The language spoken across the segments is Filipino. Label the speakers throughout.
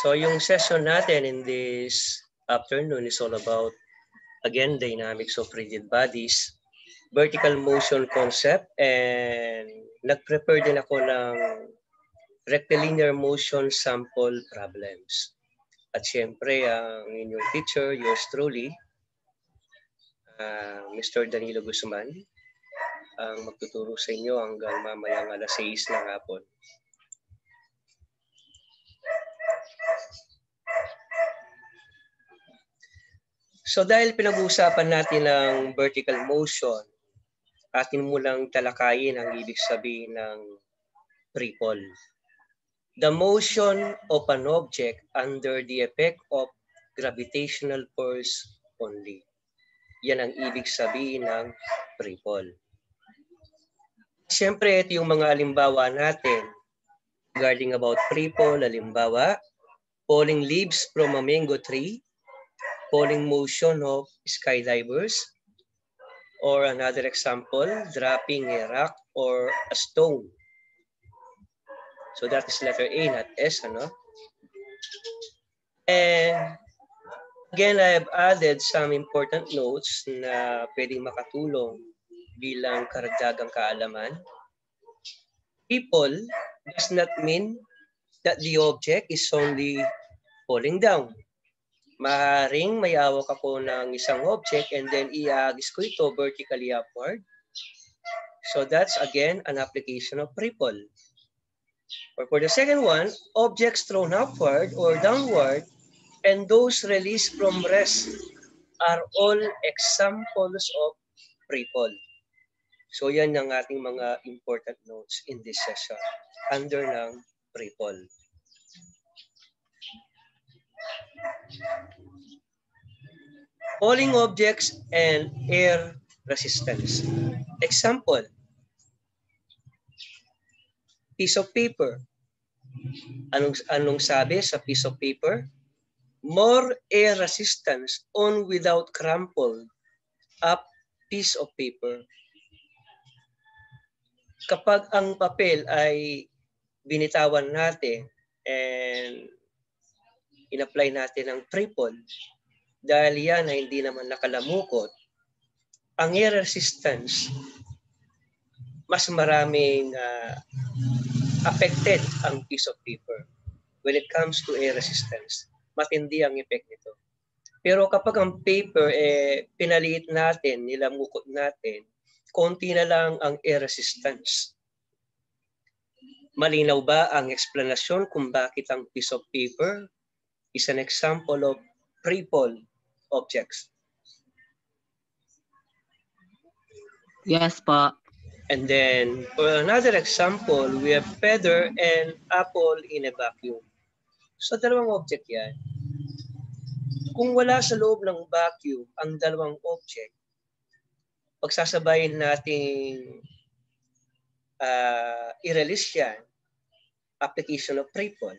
Speaker 1: So yung session natin in this afternoon is all about, again, dynamics of rigid bodies, vertical motion concept, and nag-prepare din ako ng rectilinear motion sample problems. At syempre, ang inyong teacher, yours truly, Mr. Danilo Guzman, ang magtuturo sa inyo hanggang mamayang alas 6 ng hapon. So dahil pinag-uusapan natin ng vertical motion, atin munang talakayin ang ibig sabihin ng free fall. The motion of an object under the effect of gravitational force only. Yan ang ibig sabihin ng free fall. Siyempre, ito yung mga halimbawa natin regarding about free fall. Halimbawa, falling leaves from a mango tree, falling motion of skydivers, or another example, dropping a rock or a stone. So that is letter A, not S, ano? And again, I have added some important notes na pwedeng makatulong bilang karagdagang kaalaman. People does not mean that the object is only falling down. Maaaring may hawak ako ng isang object and then iagis ko ito vertically upward. So that's again an application of free fall. Or for the second one, objects thrown upward or downward and those released from rest are all examples of free fall. So yan ang ating mga important notes in this session under ng free fall. Falling objects and air resistance. Example, piece of paper. Anong sabi sa piece of paper? More air resistance on without crumpled up piece of paper. Kapag ang papel ay binitawan natin and in-apply natin ang free fall, dahil yan ay hindi naman nakalamukot, ang air resistance, mas maraming affected ang piece of paper. When it comes to air resistance, matindi ang effect nito. Pero kapag ang paper, pinaliit natin, nilamukot natin, konti na lang ang air resistance. Malinaw ba ang explanation kung bakit ang piece of paper is an example of free fall objects?
Speaker 2: Yes, pa.
Speaker 1: And then, for another example, we have feather and apple in a vacuum. So, dalawang object yan. Kung wala sa loob ng vacuum ang dalawang object, pagsasabayin natin i-release yan, application of free fall,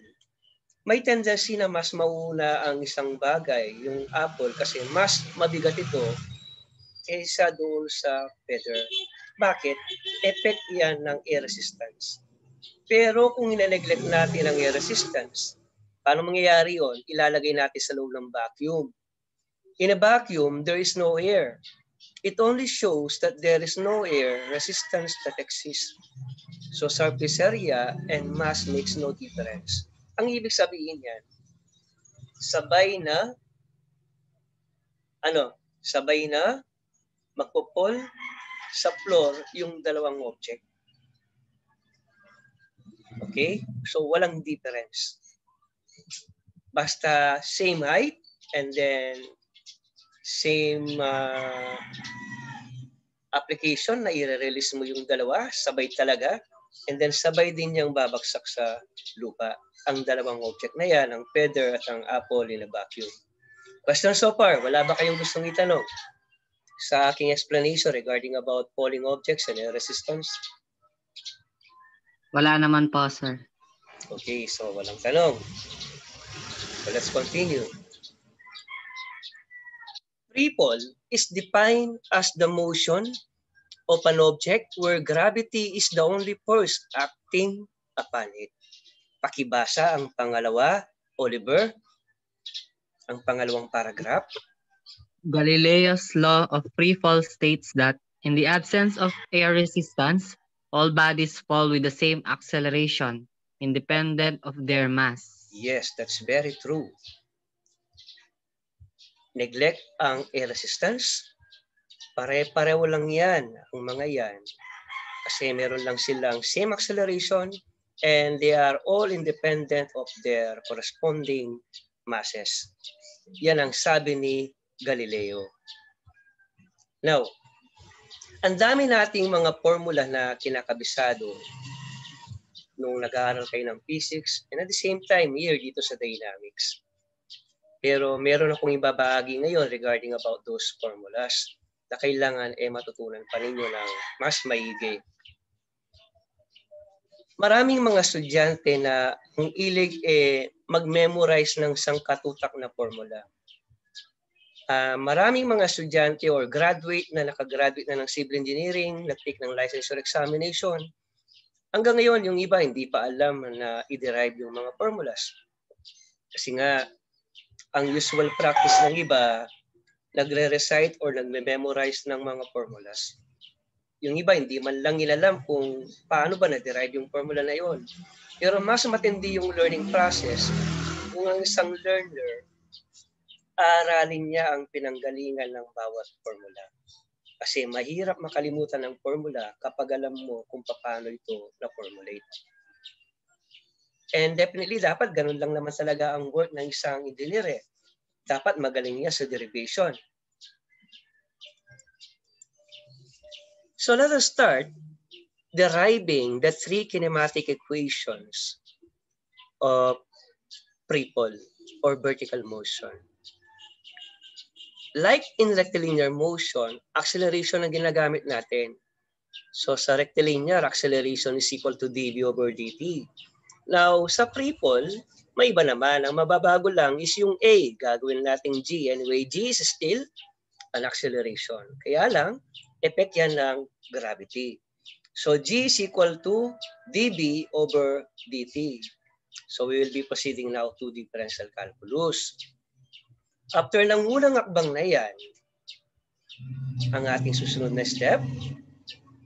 Speaker 1: may tendency na mas mauna ang isang bagay, yung apple, kasi mas mabigat ito kaysa doon sa feather. Bakit? Effect yan ng air resistance. Pero kung ina-neglect natin ang air resistance, paano mangyayari yun? Ilalagay natin sa loob ng vacuum. In a vacuum, there is no air. It only shows that there is no air resistance that exists. So surface area and mass makes no difference. Ang ibig sabihin yan, sabay na magpupol sa floor yung dalawang object. Okay? So walang difference. Basta same height and then same application na i-release mo yung dalawa, sabay talaga, and then sabay din yung babagsak sa lupa ang dalawang object na yan, ang feather at ang apple in a vacuum. Question so far, wala ba kayong gustong itanong sa aking explanation regarding about falling objects and air resistance?
Speaker 2: Wala naman po, sir.
Speaker 1: Okay, so walang tanong. So let's continue. Free fall is defined as the motion of an object where gravity is the only force acting upon it. Pakibasa ang pangalawa, Oliver, ang pangalawang paragraph.
Speaker 2: Galileo's law of free fall states that in the absence of air resistance, all bodies fall with the same acceleration, independent of their mass.
Speaker 1: Yes, that's very true. Neglect ang air resistance. Pare-pareho lang yan, ang mga yan. Kasi meron lang silang same acceleration and they are all independent of their corresponding masses. Yan ang sabi ni Galileo. Now, ang dami nating mga formula na kinakabisado nung nag-aaral kayo ng physics and at the same time here dito sa dynamics. Pero meron akong ibabahagi ngayon regarding about those formulas na kailangan matutunan pa ninyo ng mas maigi. Maraming mga estudyante na ang ilig mag-memorize ng sangkatutak na formula. Maraming mga estudyante or graduate na nakagraduate na ng civil engineering, nag-take ng licensure examination. Hanggang ngayon, yung iba hindi pa alam na i-derive yung mga formulas. Kasi nga, ang usual practice ng iba, nagre-recite or nagme-memorize ng mga formulas. Yung iba, hindi man lang ilalam kung paano ba na-derive yung formula na yon. Pero mas matindi yung learning process kung ang isang learner, aralin niya ang pinanggalingan ng bawat formula. Kasi mahirap makalimutan ng formula kapag alam mo kung paano ito na-formulate. And definitely, dapat ganun lang naman talaga ang work ng isang engineer. Dapat magaling niya sa derivation. So let us start deriving the three kinematic equations of free fall or vertical motion. Like in rectilinear motion, acceleration ang ginagamit natin. So sa rectilinear, acceleration is equal to dv over dt. Now, sa free fall, may iba naman. Ang mababago lang is yung A. Gagawin natin G. Anyway, G is still an acceleration. Kaya lang, effect yan ng gravity. So G is equal to dv over dt. So we will be proceeding now to differential calculus. After ng unang akbang na yan, ang ating susunod na step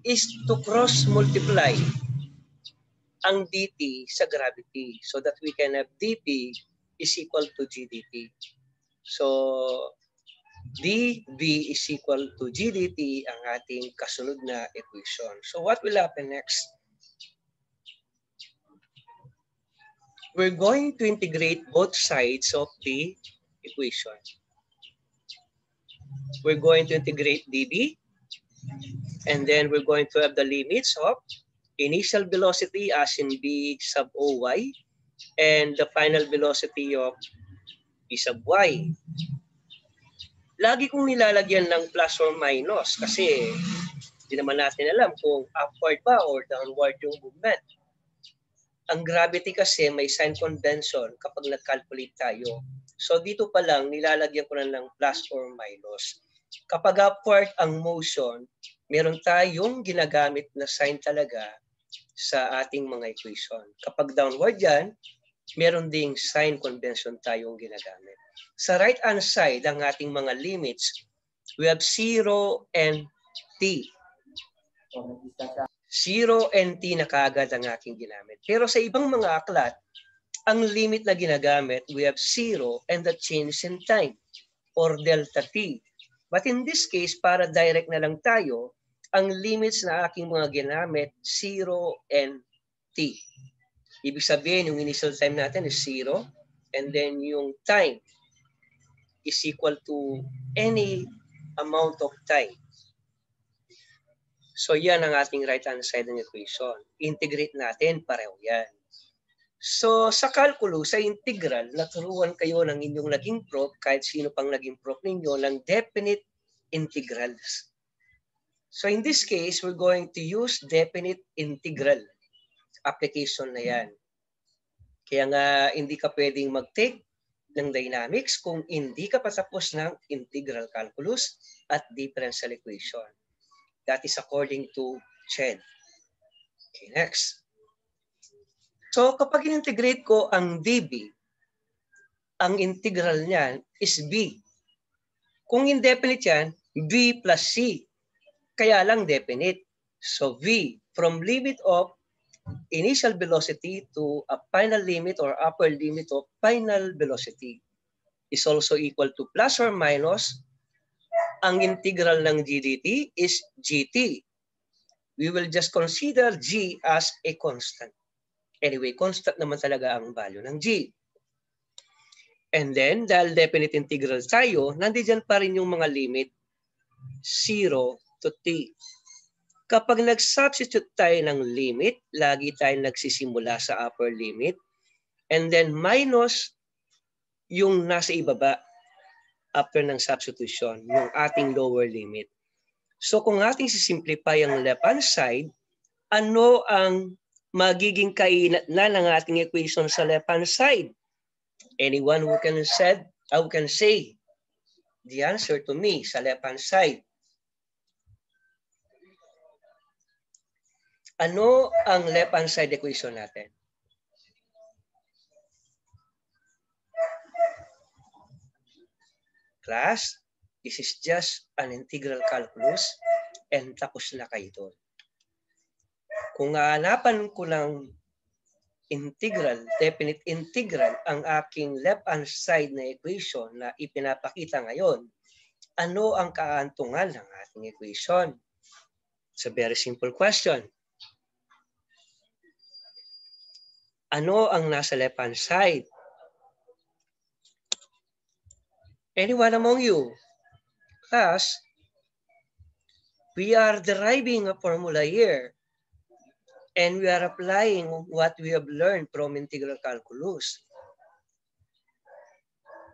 Speaker 1: is to cross-multiply ang dt sa gravity so that we can have dv is equal to gdt. So, dv is equal to gdt ang ating kasunod na equation. So, what will happen next? We're going to integrate both sides of the equation. We're going to integrate dv, and then we're going to have the limits of initial velocity as in b sub oy and the final velocity of b sub y. Lagi kong nilalagyan ng plus or minus kasi hindi naman natin alam kung upward ba or downward yung movement. Ang gravity kasi may sign convention kapag nag-calculate tayo. So dito pa lang nilalagyan ko na ng plus or minus. Kapag upward ang motion, meron tayong ginagamit na sign talaga sa ating mga equation. Kapag downward yan, meron ding sign convention tayong ginagamit. Sa right-hand side, ang ating mga limits, we have 0 and t. 0 and t na kaagad ang aking ginamit. Pero sa ibang mga aklat, ang limit na ginagamit, we have 0 and the change in time or delta t. But in this case, para direct na lang tayo, ang limits na aking mga ginamit, 0 and t. Ibig sabihin, yung initial time natin is 0 and then yung time is equal to any amount of time. So yan ang ating right-hand side ng equation. Integrate natin, pareho yan. So sa calculus, sa integral, naturuan kayo ng inyong naging prof, kahit sino pang naging prof ninyo, ng definite integrals. So in this case, we're going to use definite integral application na yan. Kaya nga hindi ka pwedeng mag-take ng dynamics kung hindi ka patapos ng integral calculus at differential equation. That is according to Chen. Okay, next. So kapag in-integrate ko ang dv, ang integral niyan is b. Kung indefinite yan, b plus c. Kaya lang definite. So v, from limit of initial velocity to a final limit or upper limit of final velocity is also equal to plus or minus ang integral ng gdt is gt. We will just consider g as a constant. Anyway, constant naman talaga ang value ng g. And then, dahil definite integral tayo, nandiyan pa rin yung mga limit 0 to t. Kapag nag-substitute tayo ng limit, lagi tayong nagsisimula sa upper limit, and then minus yung nasa ibaba after ng substitution, yung ating lower limit. So kung ating sisimplify ang left-hand side, ano ang magiging kainat na ng ating equation sa left-hand side? Anyone who can say the answer to me sa left-hand side? Ano ang left-hand side equation natin? Class, this is just an integral calculus and tapos na kayo doon. Kung hanapan ko ng integral, definite integral, ang aking left-hand side na equation na ipinapakita ngayon, ano ang kaantungan ng ating equation? It's a very simple question. Ano ang nasa left-hand side? Anyone among you? Class, we are deriving a formula here and we are applying what we have learned from integral calculus.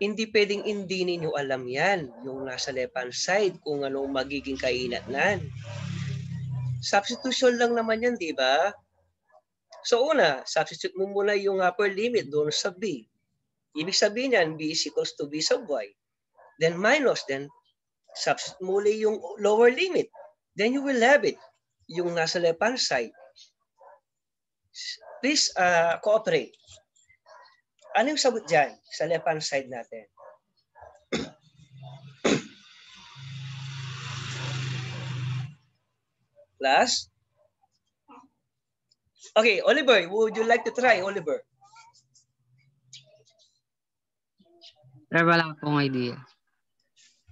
Speaker 1: Hindi pwedeng hindi ninyo alam yan, yung nasa left-hand side, kung anong magiging kainatnan. Substitution lang naman yan, di ba? So una, substitute mo muna yung upper limit doon sa b. Ibig sabihin yan, b is equals to b sub y. Then minus, then substitute muli yung lower limit. Then you will have it, yung nasa left-hand side. Please cooperate. Ano yung sagot dyan sa left-hand side natin? Class? Okay, Oliver, would you like to try, Oliver?
Speaker 2: Sir, wala akong idea.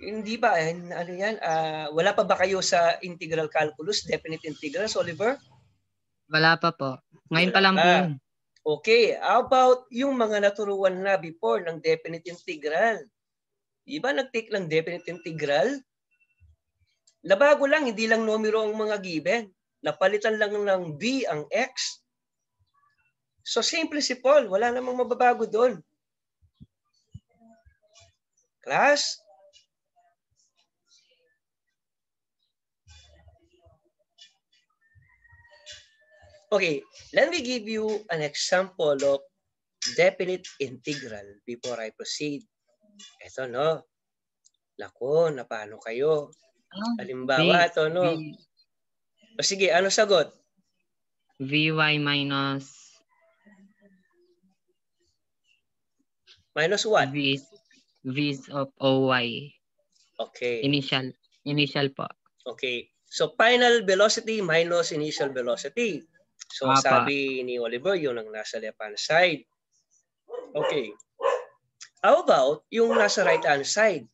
Speaker 1: Hindi ba? Ano yan? Wala pa ba kayo sa integral calculus, definite integrals, Oliver?
Speaker 2: Wala pa po. Ngayon pa lang po yun.
Speaker 1: Okay, how about yung mga naturuan na before ng definite integral? Di ba nag-take lang definite integral? Nabago lang, hindi lang numero ang mga given. Napalitan lang ng b ang x. So simple si Paul, wala namang mababago doon. Class? Okay, let me give you an example of definite integral before I proceed. Ito, no? Nako, napano kayo? Halimbawa, ito, no? O sige, ano sagot?
Speaker 2: Vy minus...
Speaker 1: Minus what?
Speaker 2: V of OY.
Speaker 1: Okay.
Speaker 2: Initial po.
Speaker 1: Okay. So, final velocity minus initial velocity. So, sabi ni Oliver, yun ang nasa left-hand side. Okay. How about yung nasa right-hand side?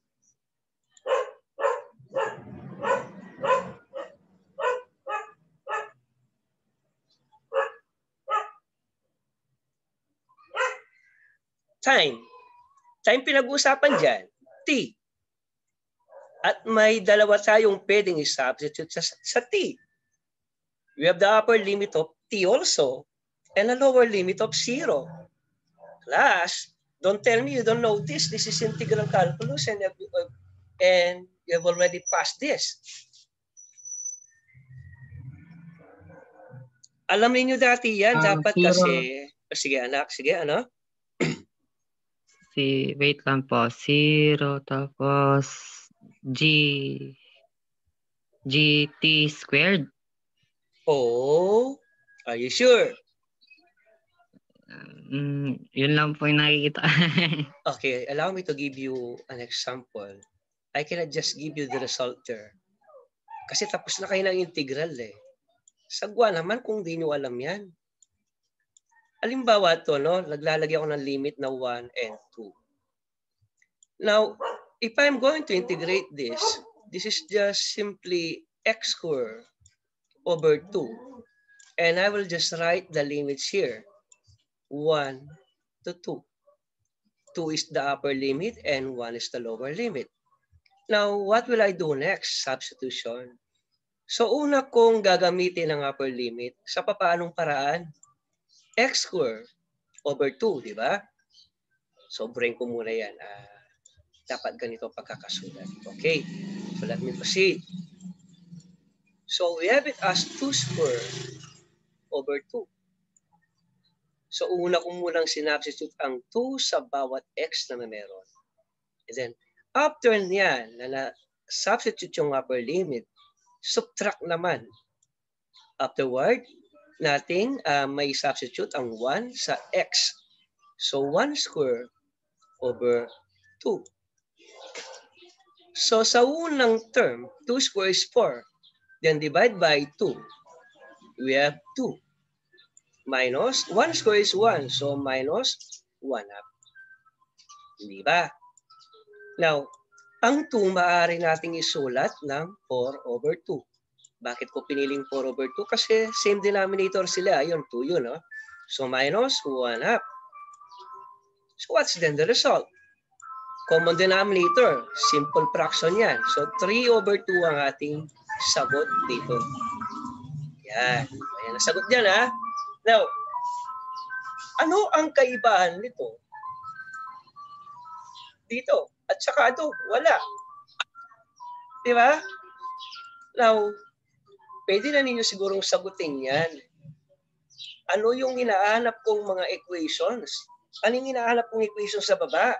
Speaker 1: Time. Time pinag-uusapan dyan. T. At may dalawa tayong pwedeng i-substitute sa T. We have the upper limit of T also and a lower limit of 0. Class, don't tell me you don't know this. This is integral calculus and you have already passed this. Alam niyo dati yan, dapat kasi... Sige anak, sige ano?
Speaker 2: Wait lang po. 0 tapos GT squared.
Speaker 1: Oh, are you sure?
Speaker 2: Yun lang po yung nakikita.
Speaker 1: Okay, allow me to give you an example. I cannot just give you the result there. Kasi tapos na kayo ng integral eh. Sagwa naman kung di nyo alam yan. Halimbawa to, no? Naglalagay ako ng limit na 1 and 2. Now, if I'm going to integrate this is just simply x squared over 2. And I will just write the limits here. 1 to 2. 2 is the upper limit and 1 is the lower limit. Now, what will I do next? Substitution. So, una kong gagamitin ang upper limit sa papaanong paraan? X squared over 2, di ba? So, brain ko muna yan. Dapat ganito pagkakasulat. Okay, so let me proceed. So, we have it as 2 squared over 2. So, una ko munang sinubstitute ang 2 sa bawat x na meron. And then, after niyan, na substitute yung upper limit, subtract naman. Afterward, nating may substitute ang 1 sa x. So, 1 squared over 2. So, sa unang term, 2 squared is 4. Then, divide by 2. We have 2. Minus, 1 squared is 1. So, minus 1 half. Hindi ba? Now, ang 2 maaari nating isulat ng 4 over 2. Bakit ko piniling 4 over 2? Kasi same denominator sila. Yun, 2 yun. No? So, minus 1 half. So, what's then the result? Common denominator. Simple fraction yan. So, 3 over 2 ang ating sagot dito. Yan. Ayan ang sagot dyan, ha? Now, ano ang kaibahan nito? Dito. At saka ito, wala. Di ba? Now, pwede na ninyo sigurong sagutin yan. Ano yung hinahanap kong mga equations? Ano yung hinahanap kong equations sa baba?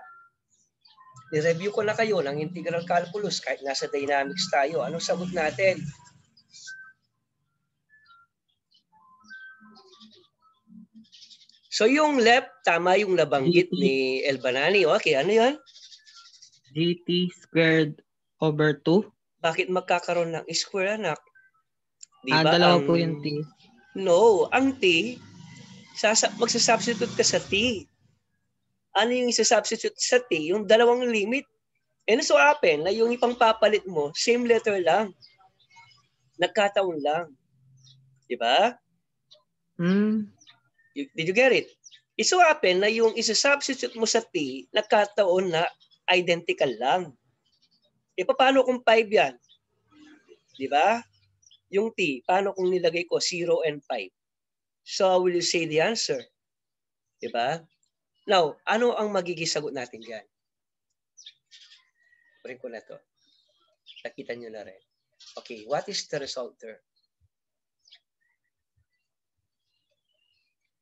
Speaker 1: I-review ko na kayo ng integral calculus kahit nasa dynamics tayo. Anong sagot natin? So yung left, tama yung nabanggit ni Elbanani. Okay, ano yun?
Speaker 2: GT squared over 2.
Speaker 1: Bakit magkakaroon ng square, anak? Diba
Speaker 2: Dalawa po yung T.
Speaker 1: No, ang T, magsasubstitute ka sa T. Ano yung isasubstitute sa T? Yung dalawang limit. And so happen na yung ipangpapalit mo, same letter lang. Nagkataon lang. Diba? Did you get it? It so happen na yung isasubstitute mo sa T, nagkataon na identical lang. E paano kung 5 yan? Diba? Yung T, paano kung nilagay ko 0 and 5? So, how will you say the answer? Diba? Now, ano ang magiging sagot natin dyan? Bring ko na to. Nakita nyo na rin. Okay, what is the result there?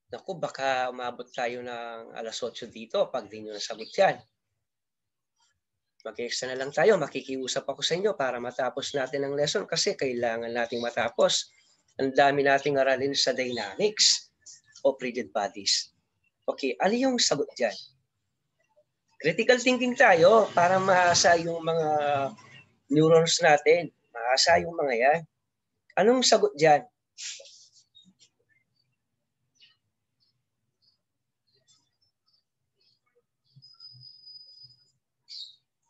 Speaker 1: Naku, baka umabot tayo ng alas 8 dito pag di nyo nasagot yan. Mag-extra na lang tayo. Makikiusap ako sa inyo para matapos natin ang lesson kasi kailangan nating matapos. Ang dami nating aralin sa dynamics of rigid bodies. Okay, ano yung sagot dyan? Critical thinking tayo para maasa yung mga neurons natin. Maasa yung mga yan. Anong sagot dyan?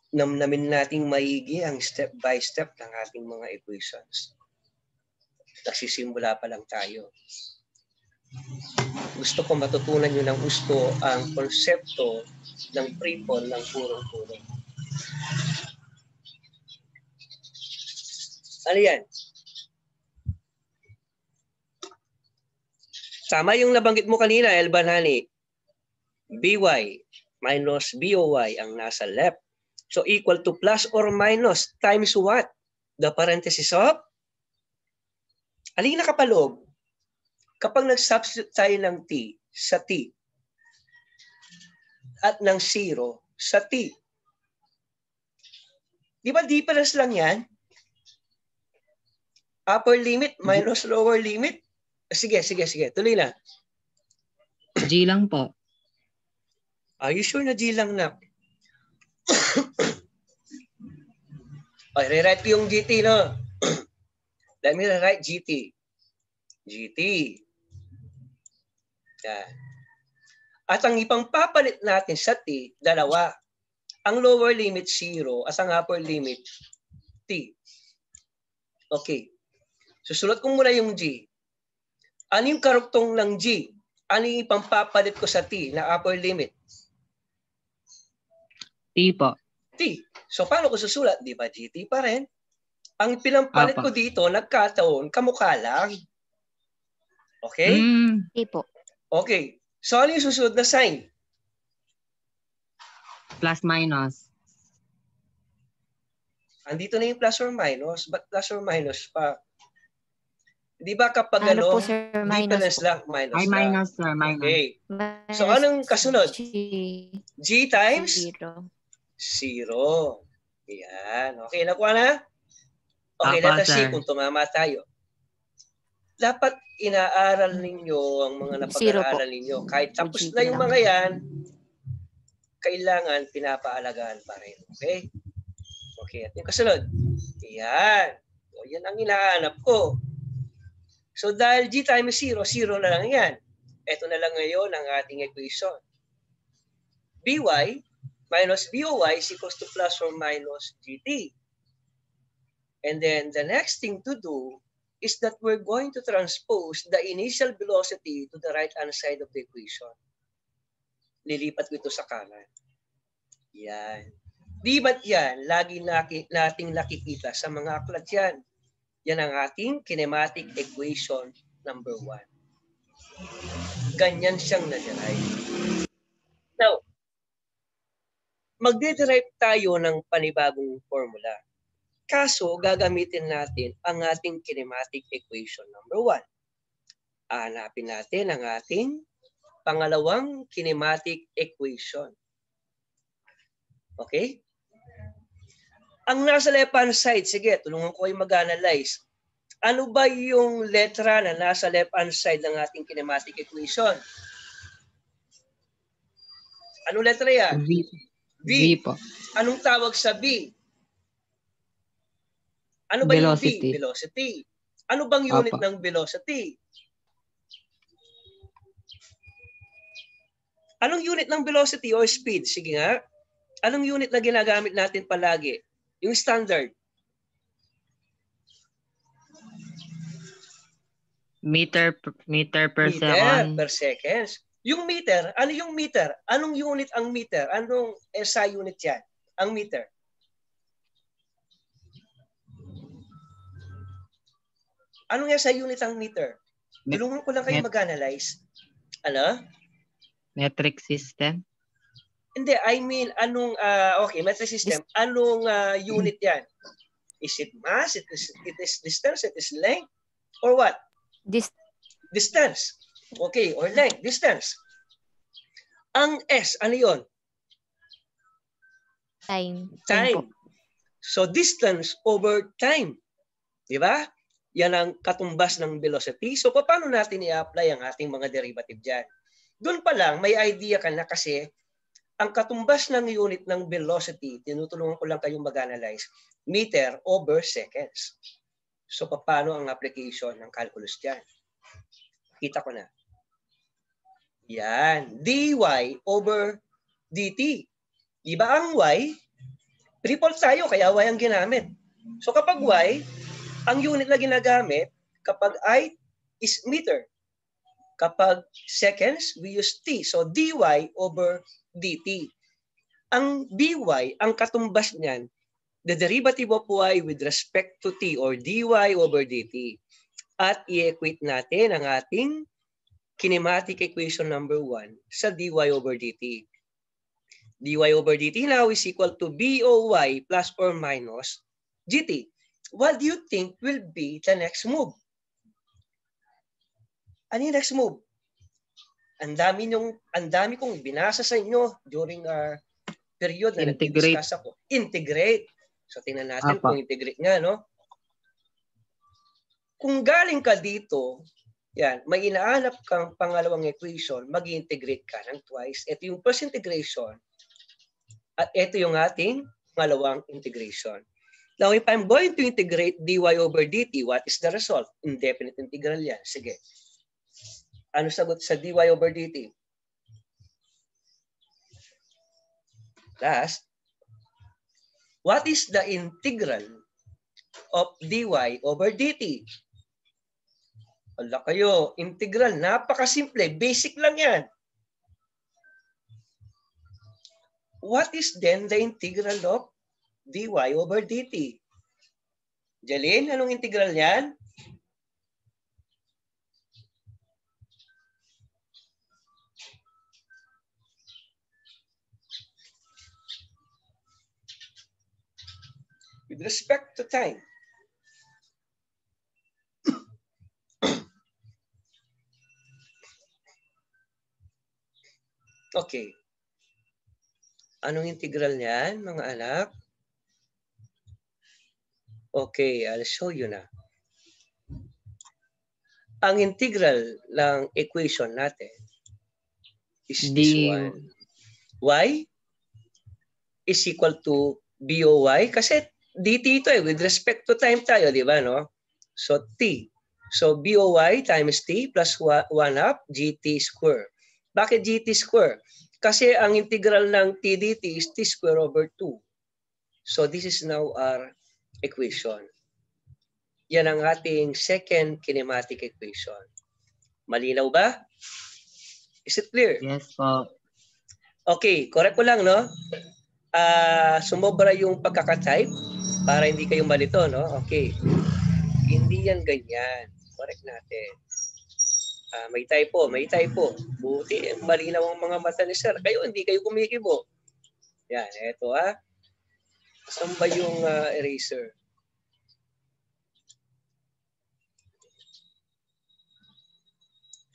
Speaker 1: Namnamin nating maigi ang step by step ng ating mga equations. Nagsisimula pa lang tayo. Gusto ko matutunan nyo ng gusto ang konsepto ng triple ng purong-purong. Ano yan? Tama yung nabanggit mo kanina, Elbanani. BY minus BOY ang nasa left. So equal to plus or minus times what? The parenthesis of? Alin nakapaloob? Kapag nag-substitute tayo ng T sa T at ng 0 sa T. Di ba difference lang yan? Upper limit minus lower limit? Sige. Tuloy na.
Speaker 2: G lang po.
Speaker 1: Are you sure na G lang na? Okay, rewrite ko yung GT, no? Let me rewrite GT. GT. Yan. At ang ipangpapalit natin sa T, dalawa. Ang lower limit 0 at ang upper limit T. Okay. Susulat ko muna yung G. Ano yung karuktong ng G? Ano yung ipampapalit ko sa T na upper limit?
Speaker 2: T po.
Speaker 1: T. So paano ko susulat? Di ba GT pa rin? Ang pinampalit ko dito, nagkataon, kamukha lang. Okay?
Speaker 3: T po.
Speaker 1: Okay. So ano yung susunod na sign?
Speaker 2: Plus minus.
Speaker 1: Andito na yung plus or minus. But plus or minus pa? Di ba kapag
Speaker 3: Ano po, sir? Minus
Speaker 1: difference
Speaker 3: po.
Speaker 1: lang, minus
Speaker 2: Ay,
Speaker 1: lang.
Speaker 2: minus, sir. Minus.
Speaker 1: Okay.
Speaker 3: Minus
Speaker 1: So anong kasunod?
Speaker 3: G.
Speaker 1: G times
Speaker 3: 0.
Speaker 1: 0. Yan. Okay, nakuha na? Okay,
Speaker 2: Apa,
Speaker 1: let us see
Speaker 2: sir.
Speaker 1: kung tumama tayo. Dapat inaaral ninyo ang mga napag-aaralan ninyo. Kahit tapos na yung mga yan, kailangan pinapaalagaan pa rin. Okay? Okay, at yung kasunod. Yan. O, yan ang hinahanap ko. So dahil G times 0, 0 na lang yan. Ito na lang ngayon ang ating equation. By minus Boy is equals to plus or minus GT. And then the next thing to do is that we're going to transpose the initial velocity to the right-hand side of the equation. Lilipat ko ito sa kanan. Yan. Di ba't yan? Lagi nating nakikita sa mga aklat yan. Yan ang ating kinematic equation number 1. Ganyan siyang na-derive. Now, magde-derive tayo ng panibagong formula. Kaso, gagamitin natin ang ating kinematic equation number 1. Hanapin natin ang ating pangalawang kinematic equation. Okay? Ang nasa left-hand side, sige, tulungan ko kayo mag-analyze. Ano ba yung letra na nasa left-hand side ng ating kinematic equation? Anong letra yan?
Speaker 2: V.
Speaker 1: V.
Speaker 2: V po.
Speaker 1: Anong tawag sa V? Ano ba
Speaker 2: Velocity.
Speaker 1: yung V? Velocity. Ano bang unit
Speaker 2: Apa.
Speaker 1: ng velocity? Anong unit ng velocity o speed? Sige nga. Anong unit na ginagamit natin palagi? Yung standard.
Speaker 2: Meter per
Speaker 1: Meter
Speaker 2: second.
Speaker 1: per seconds. Yung meter, ano yung meter? Anong unit ang meter? Anong SI unit yan? Ang meter. Anong SI unit ang meter? Tulungan ko lang kayo mag-analyze. Ano?
Speaker 2: Metric system.
Speaker 1: Hindi, I mean, anong, okay, metric system. Anong unit yan? Is it mass? It is distance? It is length? Or what? Distance. Okay, or length. Distance. Ang S, ano yun?
Speaker 3: Time.
Speaker 1: Time. So, distance over time. Di ba? Yan ang katumbas ng velocity. So, paano natin i-apply ang ating mga derivative dyan? Doon pa lang, may idea ka na kasi ang katumbas ng unit ng velocity, tinutulungan ko lang kayong mag-analyze, meter over seconds. So, paano ang application ng calculus dyan? Kita ko na. Yan. dy over dt. Diba ang y? Triple tayo, kaya y ang ginamit. So, kapag y, ang unit na ginagamit, kapag I is meter. Kapag seconds, we use t. So, dy over dt. Ang dy, ang katumbas niyan, the derivative of y with respect to t or dy over dt. At i-equate natin ang ating kinematic equation number 1 sa dy over dt. dy over dt now is equal to boy plus or minus gt. What do you think will be the next move? Ano yung next move? Ang dami kong binasa sa inyo during our period na nag-discuss ako. Integrate. So tingnan natin kung integrate nga, no? Kung galing ka dito, Yan, may inaanap kang pangalawang equation, mag-integrate ka ng twice. Ito yung first integration at ito yung ating pangalawang integration. Now, if I'm going to integrate dy over dt, what is the result? Indefinite integral yan. Sige. Ano sagot sa dy over dt? Last, what is the integral of dy over dt? Wala kayo, integral, napakasimple, basic lang yan. What is then the integral of dy over dt? Jalene, anong integral yan? With respect to time. Okay. Anong integral niyan, mga anak? Okay, I'll show you na. Ang integral ng equation natin is this one. Y is equal to BOY. Kasi dt ito with respect to time tayo, di ba, no? So, t. So, BOY times t plus 1 half gt square. Bakit gt square? Kasi ang integral ng t dt is t square over 2. So this is now our equation. Yan ang ating second kinematic equation. Malinaw ba? Is it clear?
Speaker 2: Yes po.
Speaker 1: Okay, correct ko lang, no? Sumobra yung pagkakatype para hindi kayo malito, no? Okay. Hindi yan ganyan. Correct natin. May typo. Buti, malinaw ang mga mata ni sir. Kayo, hindi kayo kumikibo. Yan, eto Saan ba yung eraser?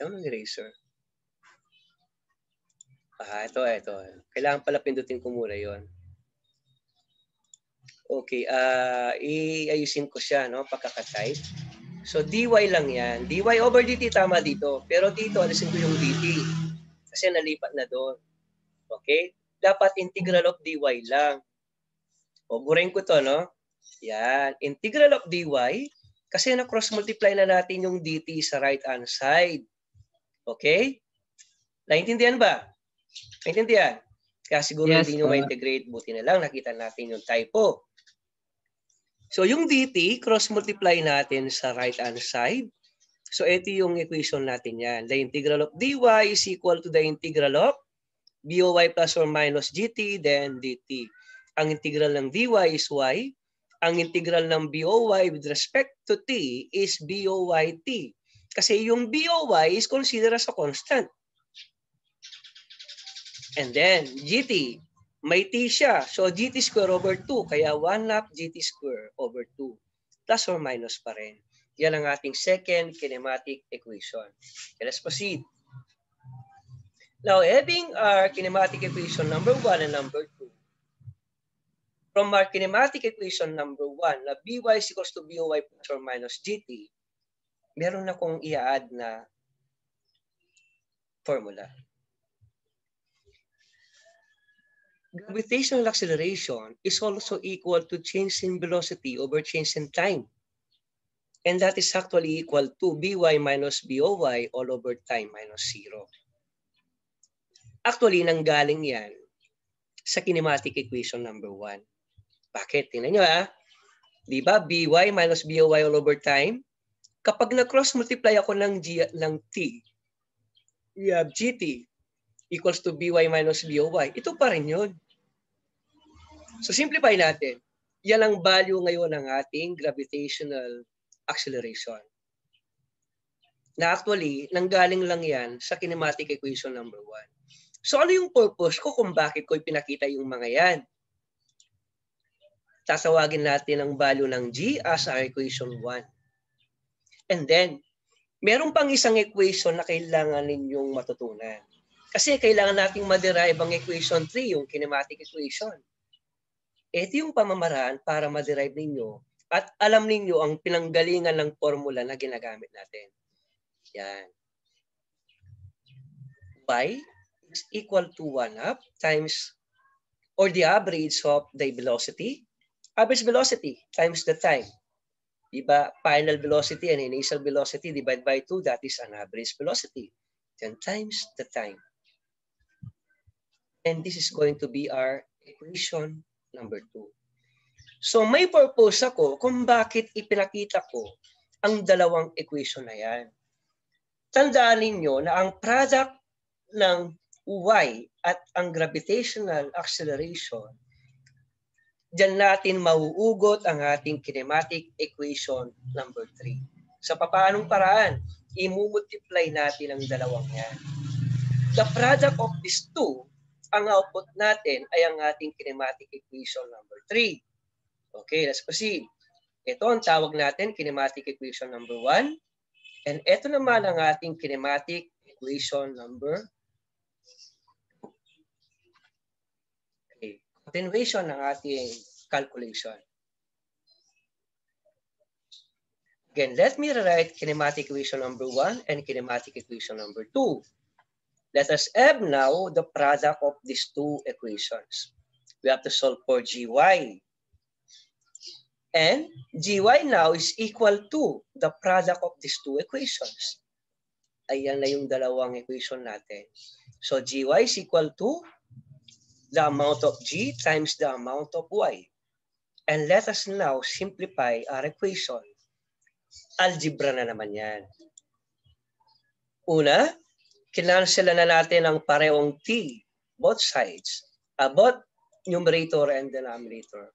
Speaker 1: Ano yung eraser? Ito. Kailangan pala pindutin ko muna yon. Okay, iayusin ko siya, no? Pagkakatype. So, dy lang yan. dy over dt tama dito. Pero dito, alisin ko yung dt. Kasi nalipat na doon. Okay? Dapat integral of dy lang. O, burahin ko to, no? Yan. Integral of dy. Kasi na-cross-multiply na natin yung dt sa right-hand side. Okay? Naintindihan ba? Naintindihan? Kaya siguro
Speaker 2: Yes,
Speaker 1: hindi nyo
Speaker 2: po.
Speaker 1: ma-integrate. Buti na lang, nakita natin yung typo. So, yung dt, cross-multiply natin sa right-hand side. So, ito yung equation natin yan. The integral of dy is equal to the integral of boy plus or minus gt, then dt. Ang integral ng dy is y. Ang integral ng boy with respect to t is boyt. Kasi yung boy is considered as a constant. And then, gt, may t siya. So, gt square over 2. Kaya 1 half gt square over 2. Plus or minus pa rin. Yan ang ating second kinematic equation. Okay, let's proceed. Now, having our kinematic equation number 1 and number 2, from our kinematic equation number 1, na by is equals to boy plus or minus gt, meron akong i-add na formula. Gravitational acceleration is also equal to change in velocity over change in time. And that is actually equal to by minus boy all over time minus 0. Actually, nanggaling yan sa kinematic equation number 1. Bakit? Tingnan nyo Di ba? By minus boy all over time. Kapag na-cross multiply ako ng t, we have gt equals to by minus boy. Ito pa rin yun. So simplify natin. Yan ang value ngayon ng ating gravitational acceleration. Na actually, nanggaling lang yan sa kinematic equation number 1. So ano yung purpose ko kung bakit ko ipinakita yung mga yan? Tatawagin natin ang value ng g as our equation 1. And then, meron pang isang equation na kailangan ninyong matutunan. Kasi kailangan nating ma-derive ang equation 3, yung kinematic equation. Ito yung pamamaraan para ma-derive ninyo at alam ninyo ang pinanggalingan ng formula na ginagamit natin. Yan. Y is equal to 1/2 times or the average of the velocity. Average velocity times the time. Diba? Final velocity and initial velocity divided by 2, that is an average velocity. 10 times the time. And this is going to be our equation number 2. So may purpose ako kung bakit ipinakita ko ang dalawang equation na yan. Tandaan ninyo na ang product ng Y at ang gravitational acceleration, diyan natin mauugot ang ating kinematic equation number 3. Sa papaanong paraan? I-multiply natin ang dalawang yan. The product of these two, ang output natin ay ang ating kinematic equation number 3. Okay, let's proceed. Ito ang tawag natin kinematic equation number 1. And ito naman ang ating kinematic equation number 2. Okay, continuation ng ating calculation. Again, let me rewrite kinematic equation number 1 and kinematic equation number 2. Let us have now the product of these two equations. We have to solve for gy. And gy now is equal to the product of these two equations. Ayan na yung dalawang equation natin. So gy is equal to the amount of g times the amount of y. And let us now simplify our equation. Algebra na naman yan. Una, kinansela na natin ang parehong t, both sides, both numerator and denominator.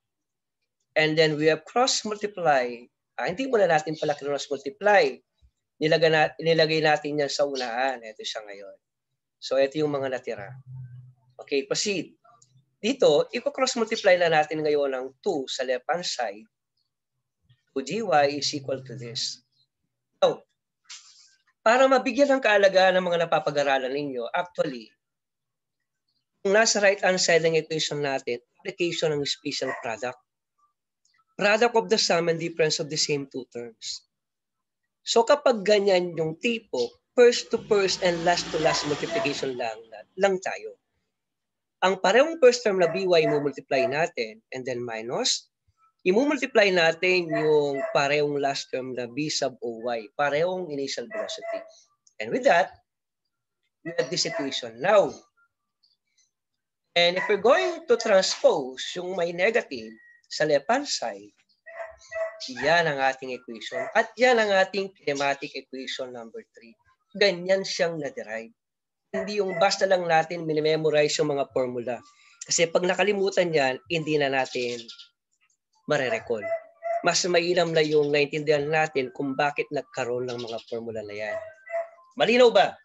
Speaker 1: And then we have cross-multiply. Hindi muna natin pala cross-multiply. Nilagay natin yan sa unahan. Ito siya ngayon. So ito yung mga natira. Okay, proceed. Dito, i-cross-multiply na natin ngayon ang 2 sa left-hand side. 2gy is equal to this. So, para mabigyan ng kaalagaan ng mga napapag-aralan ninyo, actually, kung nasa right-hand side ng equation natin, application ng special product. Product of the sum and difference of the same two terms. So kapag ganyan yung tipo, first to first and last to last multiplication lang tayo. Ang parehong first term na by i-multiply natin and then minus, i-multiply natin yung parehong last term na b sub oy, parehong initial velocity. And with that, we have this equation now. And if we're going to transpose yung may negative sa left-hand side, yan ang ating equation. At yan ang ating kinematic equation number 3. Ganyan siyang na-derive. Hindi yung basta lang natin minimemorize yung mga formula. Kasi pag nakalimutan yan, hindi na natin marirecall. Mas mailam na yung naintindihan natin kung bakit nagkaroon ng mga formula na yan. Malinaw ba?